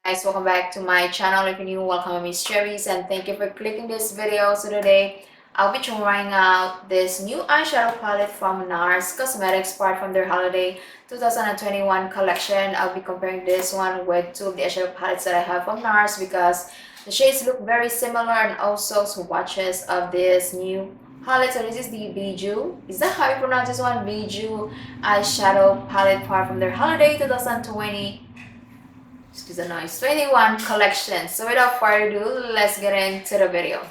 Guys, welcome back to my channel. If you're new, welcome. I'm Miss Cherries and thank you for clicking this video. So today I'll be trying out this new eyeshadow palette from Nars Cosmetics, part from their holiday 2021 collection. I'll be comparing this one with two of the eyeshadow palettes that I have from Nars because the shades look very similar, and also swatches of this new palette. So this is the Bijoux, is that how you pronounce this one? Bijoux eyeshadow palette, part from their holiday 2020, excuse the noise, 21 collection. So without further ado, let's get into the video.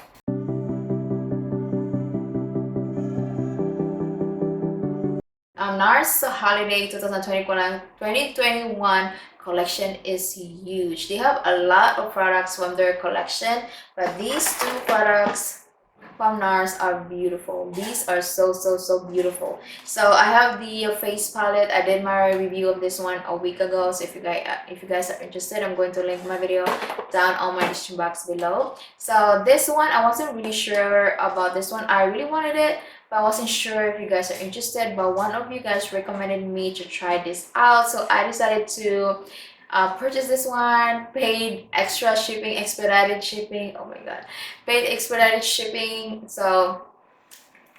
Nars holiday 2021 collection is huge. They have a lot of products from their collection, but these two products from Nars are beautiful. These are so beautiful. So I have the face palette. I did my review of this one a week ago, so if you guys are interested, I'm going to link my video down on my description box below. So this one, I wasn't really sure about this one. I really wanted it, but I wasn't sure if you guys are interested, but one of you guys recommended me to try this out, so I decided to purchase this one. Paid extra shipping, expedited shipping, oh my god, paid expedited shipping. So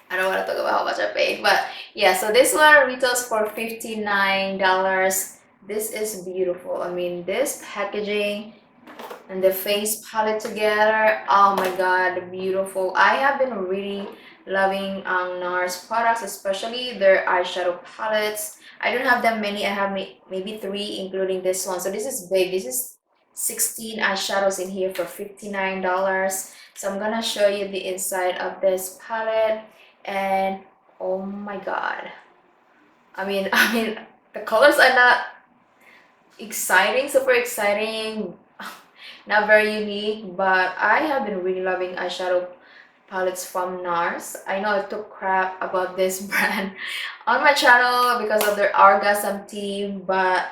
I don't want to talk about how much I paid, but yeah, so this one retails for $59. This is beautiful. I mean, this packaging and the face palette together, oh my god, beautiful. I have been really loving Nars products, especially their eyeshadow palettes. I don't have that many. I have maybe 3, including this one. So this is big. This is 16 eyeshadows in here for $59. So I'm gonna show you the inside of this palette, and oh my god, I mean the colors are not exciting, super exciting, not very unique, but I have been really loving eyeshadow palettes from Nars. I know I took crap about this brand on my channel because of their orgasm team, but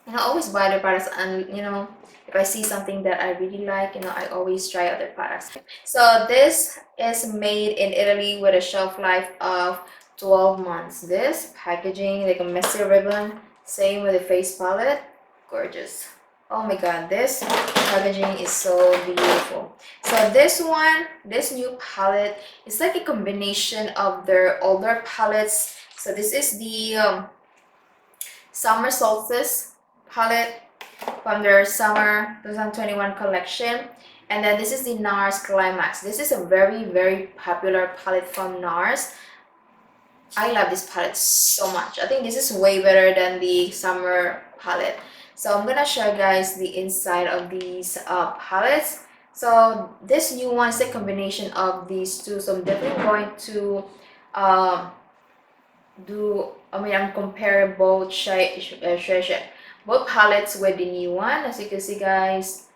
I always buy their products, and if I see something that I really like, I always try other products. So this is made in Italy with a shelf life of 12 months. This packaging, like a messy ribbon, same with the face palette, gorgeous. Oh my god, this packaging is so beautiful. So this one, this new palette, is like a combination of their older palettes. So this is the summer solstice palette from their summer 2021 collection, and then this is the Nars Climax. This is a very popular palette from Nars. I love this palette so much. I think this is way better than the summer palette. So I'm gonna show you guys the inside of these palettes. So this new one is a combination of these two, so I'm definitely going to I'm comparing both both palettes with the new one. As you can see, guys,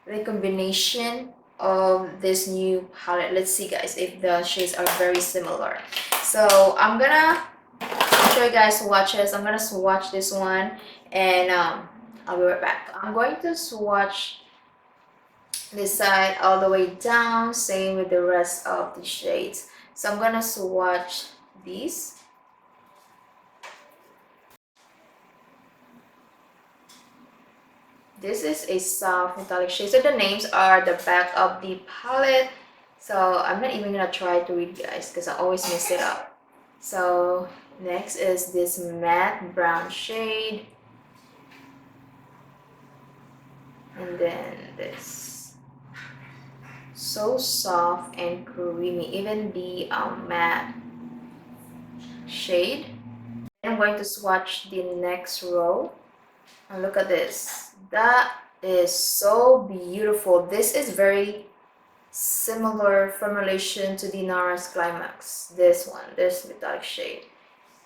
the combination of this new palette. Let's see, guys, if the shades are very similar. So I'm gonna show you guys swatches. I'm gonna swatch this one, and I'll be right back. I'm going to swatch this side all the way down, same with the rest of the shades. So I'm gonna swatch these. This is a soft metallic shade. So the names are the back of the palette. So I'm not even gonna try to read, guys, because I always mess it up. So next is this matte brown shade. And then this. So soft and creamy. Even the matte shade. I'm going to swatch the next row. And look at this. That is so beautiful. This is very similar formulation to the Nars Climax. This one, this metallic shade.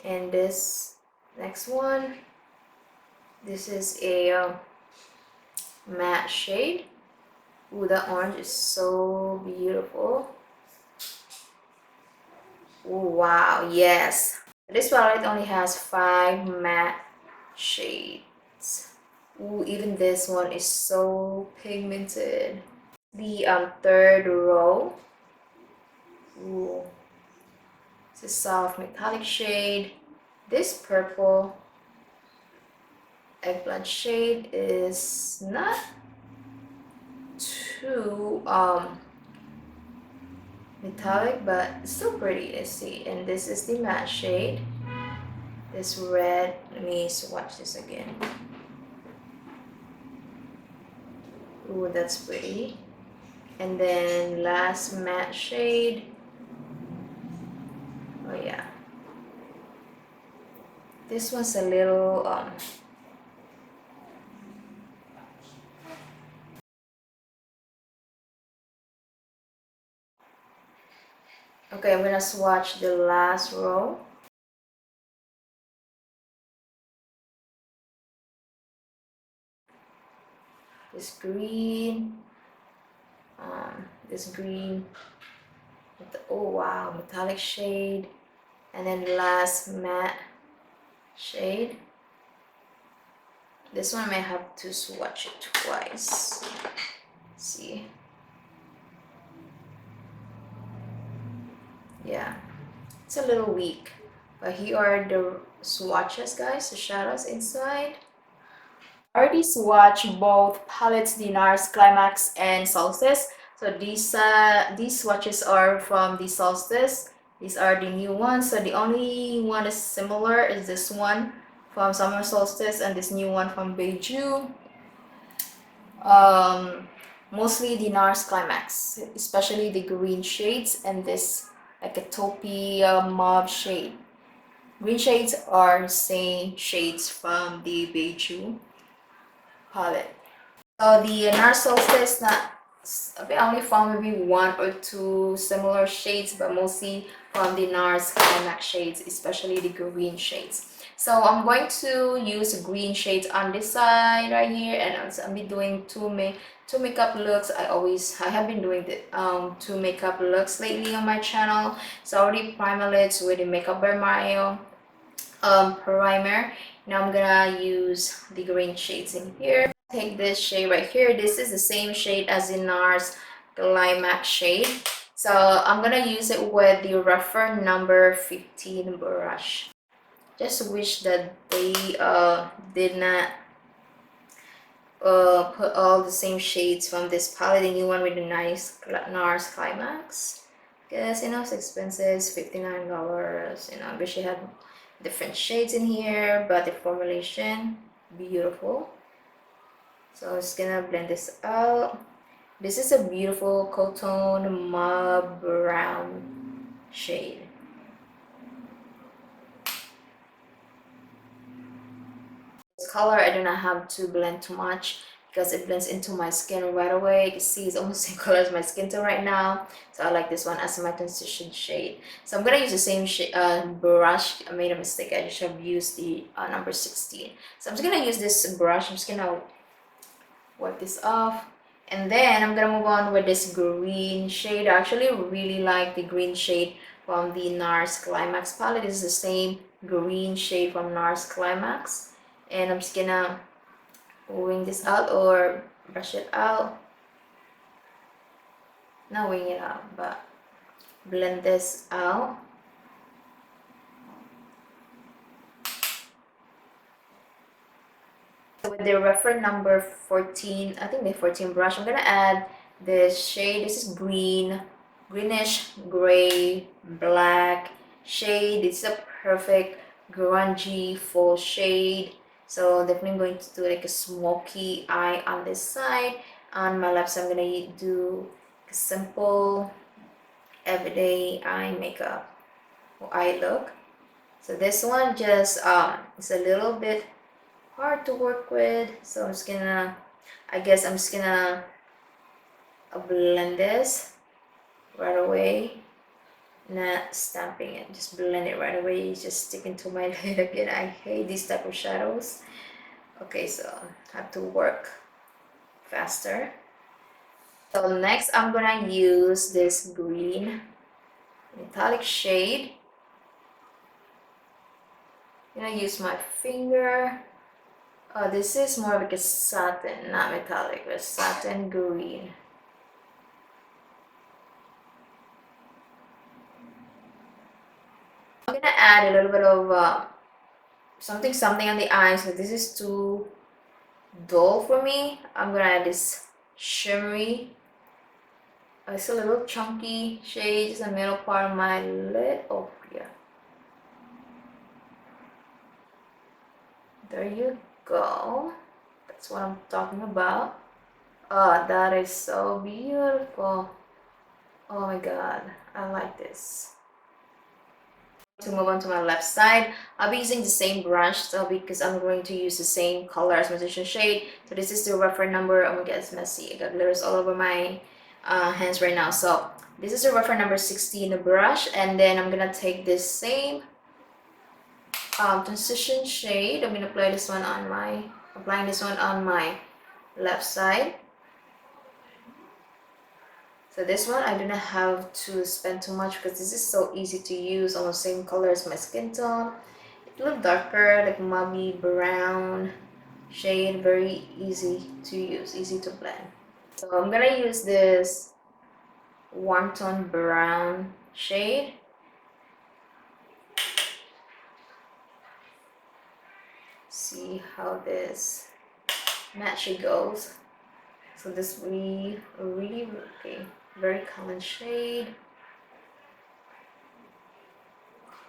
And this next one, this is a matte shade. Ooh, that orange is so beautiful. Ooh, wow, yes. This palette only has 5 matte shades. Ooh, even this one is so pigmented. The third row. Ooh, it's a soft metallic shade. This purple eggplant shade is not too metallic, but it's still pretty to see. And this is the matte shade, this red. Let me swatch this again. Ooh, that's pretty. And then last matte shade, oh yeah, this one's a little okay, I'm gonna swatch the last row. This green, this green with the, oh wow, metallic shade, and then the last matte shade. This one I may have to swatch it twice. Let's see, yeah, it's a little weak, but here are the swatches, guys, the shadows inside. I already swatched both palettes, the Nars Climax and Solstice. So these swatches are from the Solstice. These are the new ones. So the only one is similar is this one from Summer Solstice and this new one from Bijoux. Mostly the Nars Climax, especially the green shades and this like a taupey mauve shade. Green shades are same shades from the Bijoux palette. So the Nars Solstice, not I only found maybe one or two similar shades, but mostly from the Nars Climax shades, especially the green shades. So I'm going to use green shades on this side right here, and I'll be doing two makeup looks. I have been doing the two makeup looks lately on my channel. So I already primer lids with the Makeup by Mario primer. Now I'm gonna use the green shades in here. Take this shade right here. This is the same shade as the Nars Climax shade. So I'm gonna use it with the rougher number 15 brush. Just wish that they did not put all the same shades from this palette, the new one with the nice Nars Climax. Because you know it's expensive, it's $59. You know, I wish it had different shades in here, but the formulation beautiful. So I'm just gonna blend this out. This is a beautiful Cotone Mauve Brown shade. This color I do not have to blend too much because it blends into my skin right away. You can see it's almost the same color as my skin tone right now. So I like this one as my transition shade. So I'm gonna use the same brush. I made a mistake. I just have used the number 16. So I'm just gonna use this brush. I'm just gonna wipe this off. And then I'm gonna move on with this green shade. I actually really like the green shade from the Nars Climax palette. It's the same green shade from Nars Climax. And I'm just gonna wing this out or brush it out. Not wing it out, but blend this out. With the reference number 14, I think the 14 brush, I'm gonna add this shade. This is greenish gray black shade. It's a perfect grungy full shade. So definitely going to do like a smoky eye on this side. On my left side, I'm gonna do a simple everyday eye makeup or eye look. So this one just it's a little bit hard to work with, so I'm just gonna I'm just gonna blend this right away, not stamping it, just blend it right away. It's just sticking to my lid again. I hate these type of shadows. Okay, so I have to work faster. So next I'm gonna use this green metallic shade. I'm gonna use my finger. This is more like a satin, not metallic, but satin green. I'm gonna add a little bit of something on the eyes, but this is too dull for me. I'm gonna add this shimmery, it's a little chunky shade, just the middle part of my lid. Oh yeah, there you go. That's what I'm talking about. Oh, that is so beautiful. Oh my god, I like this. To move on to my left side, I'll be using the same brush, so because I'm going to use the same color as transition shade. So this is the reference number. Oh my god, it's messy. I got glitters all over my hands right now. So this is the reference number 60 in the brush, and then I'm gonna take this same transition shade. I'm gonna applying this one on my left side. So this one I do not have to spend too much because this is so easy to use, almost same color as my skin tone. It's a little darker, like mauve brown shade, very easy to use, easy to blend. So I'm gonna use this warm tone brown shade. See how this match goes. So this really okay, very common shade.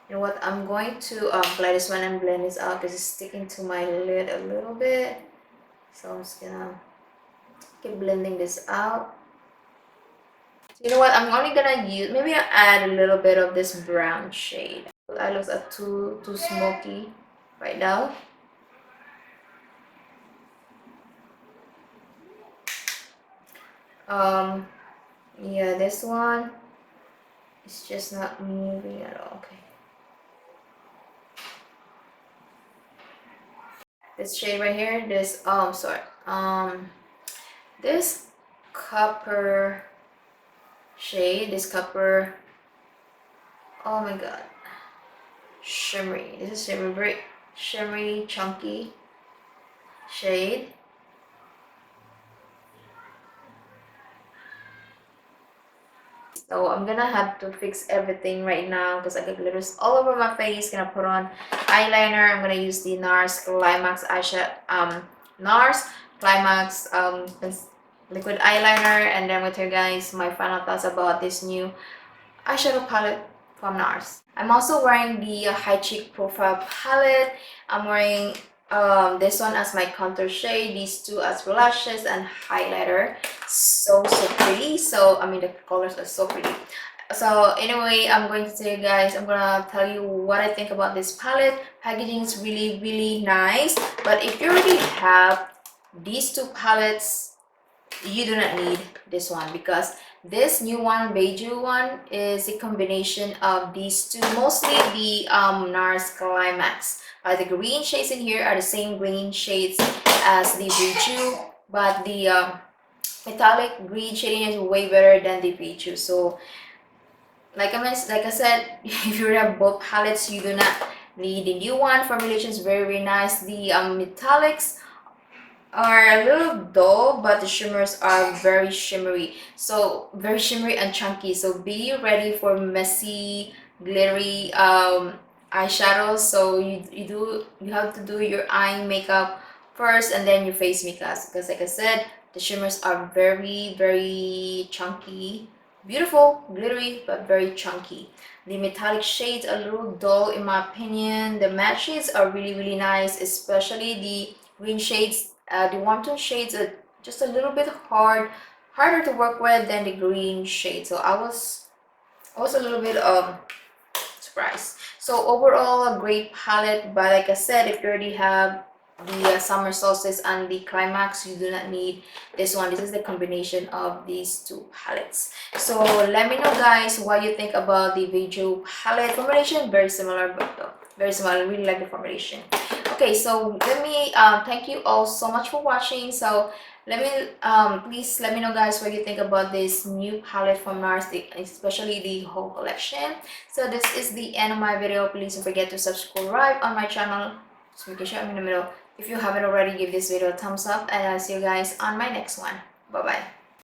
You know what, I'm going to apply this one and blend this out because it's sticking to my lid a little bit. So I'm just gonna keep blending this out. So you know what, I'm only gonna use, maybe I'll add a little bit of this brown shade. I looks are too smoky right now. Yeah, this one is just not moving at all. Okay, this shade right here, this this copper shade, this copper, oh my god, shimmery, this is shimmery, very shimmery chunky shade. So I'm gonna have to fix everything right now because I got glitters all over my face. Gonna put on eyeliner. I'm gonna use the Nars Climax eyeshadow, Nars Climax liquid eyeliner, and then with you guys my final thoughts about this new eyeshadow palette from Nars. I'm also wearing the High Cheek Profile palette. I'm wearing this one as my contour shade, these two as blushes and highlighter. So pretty. So I mean the colors are so pretty. So anyway, I'm going to tell you guys, I'm gonna tell you what I think about this palette. Packaging is really nice, but if you already have these two palettes, you do not need this one because this new one, Bijoux one, is a combination of these two, mostly the Nars Climax. The green shades in here are the same green shades as the Bijoux, but the metallic green shading is way better than the Bijoux. So like I said, if you have both palettes, you do not need the new one. Formulation is very nice. The metallics are a little dull, but the shimmers are very shimmery, so very shimmery and chunky. So be ready for messy glittery eyeshadows. So you have to do your eye makeup first and then your face makeup, because like I said, the shimmers are very chunky, beautiful, glittery, but very chunky. The metallic shades are a little dull in my opinion. The matte shades are really nice, especially the green shades. The warm tone shades are just a little bit harder to work with than the green shade. So I was a little bit surprised. So overall, a great palette. But like I said, if you already have the summer solstice and the climax, you do not need this one. This is the combination of these two palettes. So let me know guys what you think about the Bijoux palette. Formulation very similar, but very similar. I really like the formulation. Okay, so let me thank you all so much for watching. So let me please let me know guys what you think about this new palette from Nars, especially the whole collection. So this is the end of my video. Please don't forget to subscribe on my channel. Just making sure I'm in the middle. If you haven't already, give this video a thumbs up, and I'll see you guys on my next one. Bye bye.